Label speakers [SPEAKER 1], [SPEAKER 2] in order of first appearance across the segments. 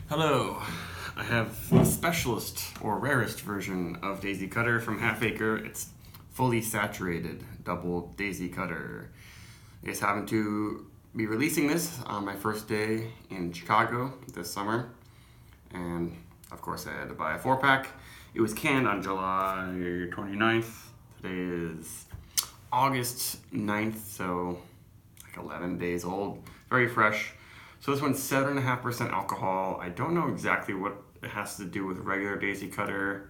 [SPEAKER 1] Hello, I have the specialist or rarest version of Daisy Cutter from Acre. It's fully saturated double Daisy Cutter. I just happened to be releasing this on my first day in Chicago this summer, and of course I had to buy a 4-pack. It was canned on July 29th. Today is August 9th, so like 11 days old. Very fresh. So this one's 7.5% alcohol. I don't know exactly what it has to do with regular Daisy Cutter.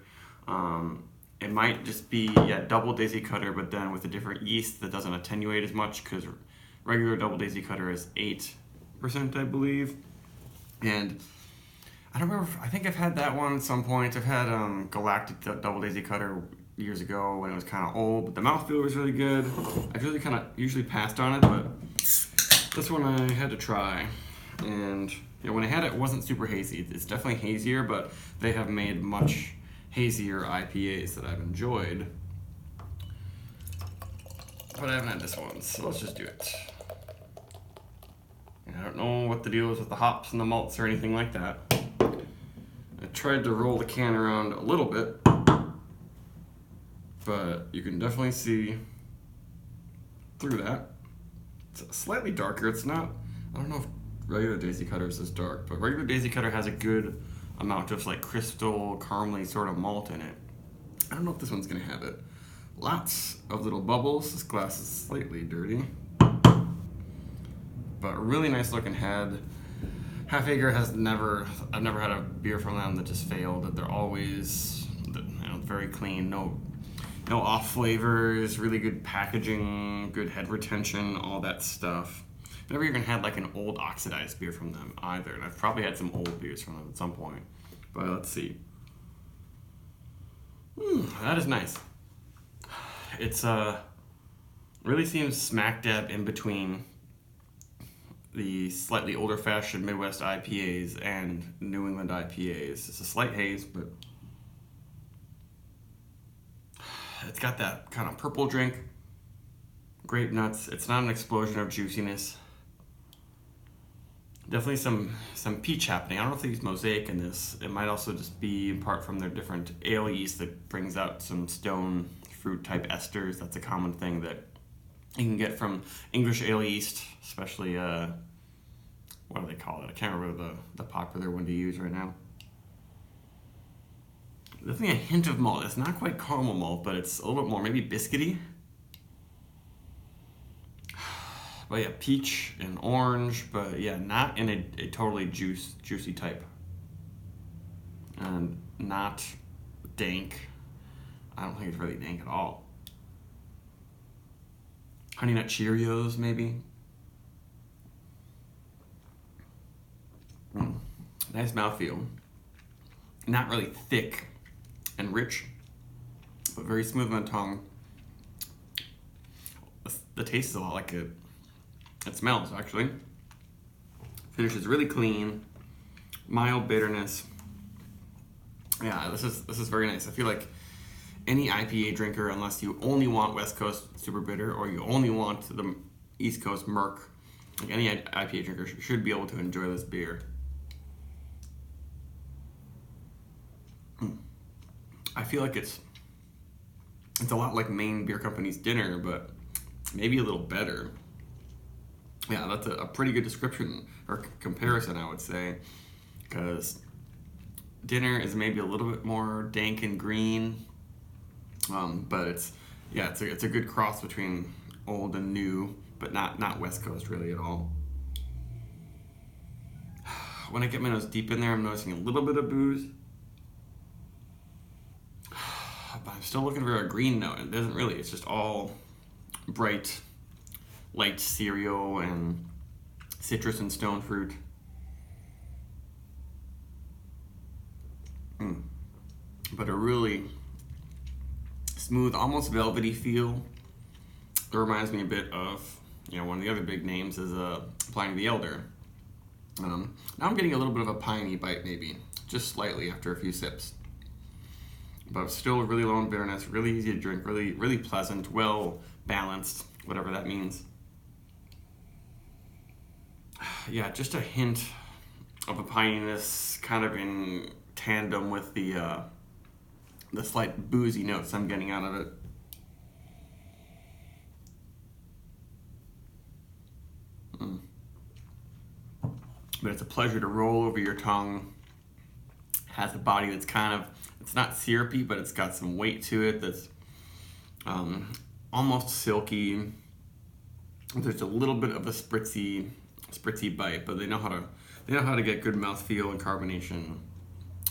[SPEAKER 1] It might just be, double Daisy Cutter, but then with a different yeast that doesn't attenuate as much, because regular double Daisy Cutter is 8%, I believe. And I don't remember, I think I've had that one at some point. I've had Galactic double Daisy Cutter years ago when it was kind of old, but the mouthfeel was really good. I've really kind of usually passed on it, but this one I had to try. And when I had it, it wasn't super hazy. It's definitely hazier, but they have made much hazier IPAs that I've enjoyed. But I haven't had this one, so let's just do it. I don't know what the deal is with the hops and the malts or anything like that. I tried to roll the can around a little bit, but you can definitely see through that. It's slightly darker. It's not, I don't know if regular Daisy Cutter is this dark, but regular Daisy Cutter has a good amount of like crystal, caramely sort of malt in it. I don't know if this one's gonna have it. Lots of little bubbles. This glass is slightly dirty, but a really nice looking head. Acre has I've never had a beer from them that just failed. That they're always, very clean, no off flavors, really good packaging, good head retention, all that stuff. Never even had like an old oxidized beer from them either, and I've probably had some old beers from them at some point. But let's see. That is nice. It's really seems smack dab in between the slightly older fashioned Midwest IPAs and New England IPAs. It's a slight haze, but it's got that kind of purple drink, grape nuts. It's not an explosion of juiciness. Definitely some peach happening. I don't know if they use mosaic in this. It might also just be in part from their different ale yeast that brings out some stone fruit type esters. That's a common thing that you can get from English ale yeast, especially what do they call it? I can't remember the popular one to use right now. Definitely a hint of malt. It's not quite caramel malt, but it's a little bit more maybe biscuity. But yeah, peach and orange, but yeah, not in a totally juicy type. And not dank. I don't think it's really dank at all. Honey Nut Cheerios, maybe. Nice mouthfeel. Not really thick and rich, but very smooth on the tongue. The taste is a lot like it smells, actually. Finish is really clean, mild bitterness. Yeah, this is very nice. I feel like any IPA drinker, unless you only want West Coast super bitter or you only want the East Coast murk, like any IPA drinker should be able to enjoy this beer. I feel like it's a lot like Maine Beer Company's Dinner, but maybe a little better. Yeah, that's a pretty good description or comparison, I would say, because Dinner is maybe a little bit more dank and green, but it's a good cross between old and new, but not West Coast really at all. When I get my nose deep in there, I'm noticing a little bit of booze, but I'm still looking for a green note. It doesn't really. It's just all bright, light cereal and citrus and stone fruit. But a really smooth, almost velvety feel. It reminds me a bit of, one of the other big names is Pliny the Elder. Now I'm getting a little bit of a piney bite, maybe, just slightly after a few sips. But still really low in bitterness, really easy to drink, really, really pleasant, well balanced, whatever that means. Yeah, just a hint of a pininess, kind of in tandem with the slight boozy notes I'm getting out of it. But it's a pleasure to roll over your tongue. Has a body that's kind of, it's not syrupy, but it's got some weight to it that's almost silky. There's a little bit of a spritzy bite, but they know how to get good mouthfeel and carbonation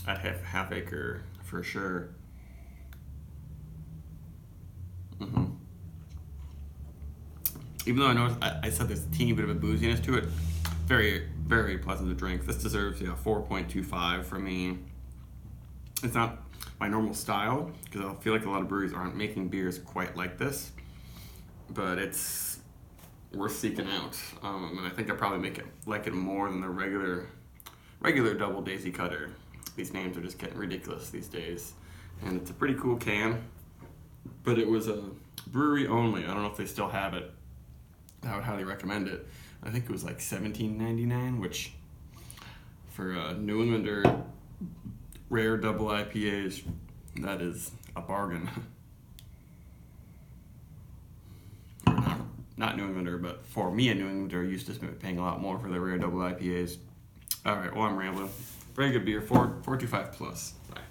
[SPEAKER 1] at Half Acre for sure. Even though I know I said there's a teeny bit of a booziness to it, very, very pleasant to drink. This deserves 4.25 for me. It's not my normal style, because I feel like a lot of breweries aren't making beers quite like this, but it's worth seeking out. And I think I probably like it more than the regular double Daisy Cutter. These names are just getting ridiculous these days. And it's a pretty cool can, but it was a brewery only. I don't know if they still have it. I would highly recommend it. I think it was like $17.99, which for New Englander rare double IPAs, that is a bargain. Not New Englander, but for me, a New Englander used to be paying a lot more for the rare double IPAs. All right, well, I'm rambling. Very good beer, 4.25 plus. Bye.